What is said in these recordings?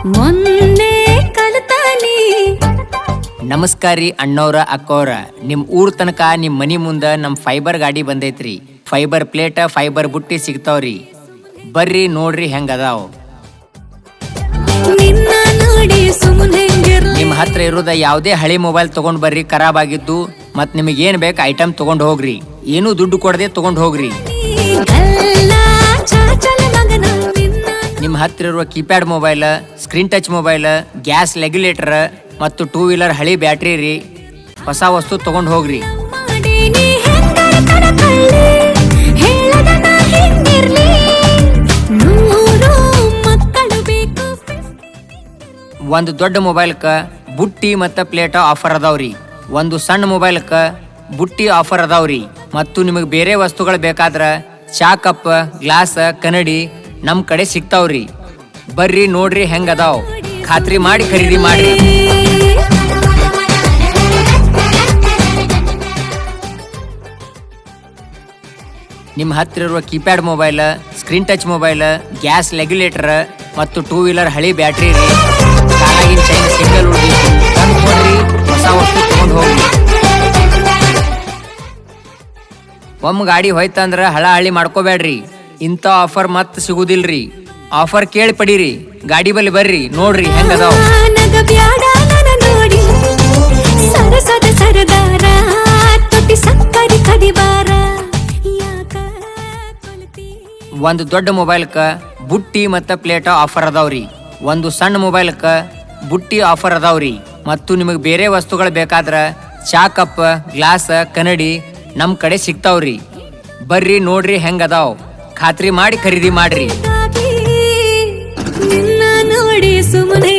ಮೊನ್ನೆ ಕಲ್ತಾನಿ. ನಮಸ್ಕಾರ ರೀ ಅಣ್ಣವ್ರ ಅಕ್ಕವ್ರ. ನಿಮ್ ಊರ್ ತನಕ ನಿಮ್ ಮನಿ ಮುಂದ ನಮ್ ಫೈಬರ್ ಗಾಡಿ ಬಂದೈತ್ರಿ. ಫೈಬರ್ ಪ್ಲೇಟ್ ಫೈಬರ್ ಬುಟ್ಟಿ ಸಿಗ್ತಾವ್ರಿ. ಬರ್ರಿ ನೋಡ್ರಿ ಹೆಂಗ ಅದಾವ್. ನಿನ್ನ ನೋಡಿ ಸುಮ್ಮನೆ ನಿಮ್ ಹತ್ರ ಇರೋದ ಯಾವ್ದೇ ಹಳಿ ಮೊಬೈಲ್ ತಗೊಂಡ್ ಬರ್ರಿ, ಖರಾಬ್ ಆಗಿದ್ದು. ಮತ್ ನಿಮಗ್ ಏನ್ ಬೇಕು ಐಟಮ್ ತಗೊಂಡ್ ಹೋಗ್ರಿ, ಏನು ದುಡ್ಡು ಕೊಡದೆ ತಗೊಂಡ್ ಹೋಗ್ರಿ. ನಿಮ್ ಹತ್ರ ಇರುವ keypad mobile, screen touch mobile, gas regulator ಮತ್ತು 2 ವೀಲರ್ ಹಳಿ ಬ್ಯಾಟ್ರಿ ರೀ, ಹೊಸ ವಸ್ತು ತಗೊಂಡ್ ಹೋಗ್ರಿ. ಒಂದು ದೊಡ್ಡ ಮೊಬೈಲ್ಕ ಬುಟ್ಟಿ ಮತ್ತು ಪ್ಲೇಟ್ ಆಫರ್ ಅದಾವ್ರಿ. ಒಂದು ಸಣ್ಣ ಮೊಬೈಲ್ಕ ಬುಟ್ಟಿ ಆಫರ್ ಅದಾವ್ರಿ. ಮತ್ತು ನಿಮಗೆ ಬೇರೆ ವಸ್ತುಗಳು ಬೇಕಾದ್ರ ಚಾ ಕಪ್, ಗ್ಲಾಸ್, ಕನ್ನಡಿ ನಮ್ ಕಡೆ ಸಿಗ್ತಾವ್ರಿ. ಬರ್ರಿ ನೋಡ್ರಿ ಹೆಂಗ ಅದಾವ್. ಖಾತ್ರಿ ಮಾಡಿ ಖರೀದಿ ಮಾಡ್ರಿ. ನಿಮ್ಮ ಹತ್ತಿರ ಇರುವ keypad mobile, screen touch mobile, gas regulator ಮತ್ತು 2 ವೀಲರ್ ಹಳಿ ಬ್ಯಾಟ್ರಿ ರೀ, ಕಾಲಾಗಿನ ಚೈನ್ ಸಿಂಗಲ್ ತಂದ್ಕೊಡ್ರಿ, ಹೊಸ ವಸ್ತು ತಗೊಂಡ್ ಹೋಗ್ರಿ. ಒಮ್ಮೆ ಗಾಡಿ ಹೋಯ್ತಂದ್ರ ಹಳಿ ಮಾಡ್ಕೋಬೇಡ್ರಿ. ಇಂಥ ಆಫರ್ ಮತ್ ಸಿಗುದಿಲ್ರಿ. ಆಫರ್ ಕೇಳಿ ಪಡೀರಿ. ಗಾಡಿ ಬಲ್ಲಿ ಬರ್ರಿ ನೋಡ್ರಿ ಹೆಂಗ ಅದಾವ. ಒಂದು ದೊಡ್ಡ ಮೊಬೈಲ್ಕ ಬುಟ್ಟಿ ಮತ್ತು ಪ್ಲೇಟ್ ಆಫರ್ ಅದಾವ್ರಿ. ಒಂದು ಸಣ್ಣ ಮೊಬೈಲ್ಕ ಬುಟ್ಟಿ ಆಫರ್ ಅದಾವ್ರಿ. ಮತ್ತು ನಿಮಗೆ ಬೇರೆ ವಸ್ತುಗಳು ಬೇಕಾದ್ರ ಚಾ ಕಪ್, ಗ್ಲಾಸ್, ಕನ್ನಡಿ ನಮ್ ಕಡೆ ಸಿಗ್ತಾವ್ರಿ. ಬರ್ರಿ ನೋಡ್ರಿ ಹೆಂಗ ಅದಾವ್. ಖಾತ್ರಿ ಮಾಡಿ ಖರೀದಿ ಮಾಡ್ರಿ. ನೋಡಿ ಸುಮ್ಮನೆ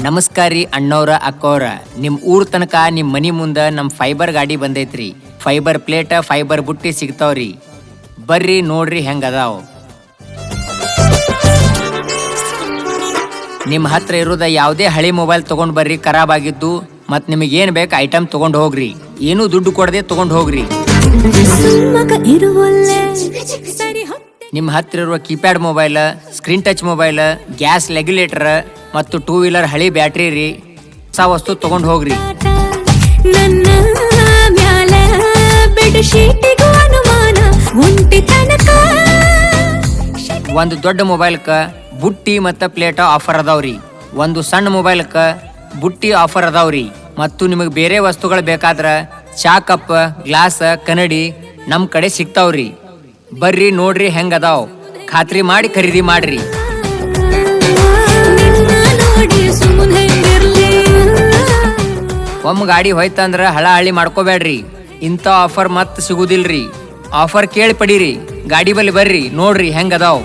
ನಮಸ್ಕಾರ ರೀ ಅಣ್ಣವ್ರ ಅಕ್ಕವ್ರ. ನಿಮ್ ಊರ್ ತನಕ ನಿಮ್ ಮನಿ ಮುಂದ ನಮ್ ಫೈಬರ್ ಗಾಡಿ ಬಂದೈತ್ರಿ. ಫೈಬರ್ ಪ್ಲೇಟ್ ಫೈಬರ್ ಬುಟ್ಟಿ ಸಿಗ್ತಾವ್ರಿ. ಬರ್ರಿ ನೋಡ್ರಿ ಹೆಂಗ ಅದಾವ್. ನಿಮ್ ಹತ್ರ ಇರೋದ ಯಾವ್ದೇ ಹಳಿ ಮೊಬೈಲ್ ತಗೊಂಡ್ ಬರ್ರಿ, ಖರಾಬ್ ಆಗಿದ್ದು. ಮತ್ ನಿಮಗ್ ಏನ್ ಬೇಕು ಐಟಮ್ ತಗೊಂಡ್ ಹೋಗ್ರಿ, ಏನು ದುಡ್ಡು ಕೊಡದೆ ತಗೊಂಡ್ ಹೋಗ್ರಿ. ನಿಮ್ ಹತ್ರ ಇರುವ keypad mobile, screen touch mobile, gas regulator ಮತ್ತು 2 ವೀಲರ್ ಹಳಿ ಬ್ಯಾಟ್ರಿ ರೀ, ಹೊಸ ವಸ್ತು ತಗೊಂಡ್ ಹೋಗ್ರಿ. ಒಂದು ದೊಡ್ಡ ಮೊಬೈಲ್ಕ ಬುಟ್ಟಿ ಮತ್ತು ಪ್ಲೇಟ್ ಆಫರ್ ಅದಾವ್ರಿ. ಒಂದು ಸಣ್ಣ ಮೊಬೈಲ್ಕ ಬುಟ್ಟಿ ಆಫರ್ ಅದಾವ್ರಿ. ಮತ್ತು ನಿಮಗೆ ಬೇರೆ ವಸ್ತುಗಳು ಬೇಕಾದ್ರ ಚಾ ಕಪ್, ಗ್ಲಾಸ್, ಕನ್ನಡಿ ನಮ್ ಕಡೆ ಸಿಗ್ತಾವ್ರಿ. ಬರ್ರಿ ನೋಡ್ರಿ ಹೆಂಗ ಅದಾವ್. ಖಾತ್ರಿ ಮಾಡಿ ಖರೀದಿ ಮಾಡ್ರಿ. ಒಮ್ಮೆ ಗಾಡಿ ಹೋಯ್ತಂದ್ರ ಹಳಿ ಮಾಡ್ಕೋಬೇಡ್ರಿ. ಇಂಥ ಆಫರ್ ಮತ್ ಸಿಗುದಿಲ್ರಿ. ಆಫರ್ ಕೇಳಿ ಪಡೀರಿ. ಗಾಡಿ ಬಲ್ಲಿ ಬರ್ರಿ ನೋಡ್ರಿ ಹೆಂಗ ಅದಾವ್.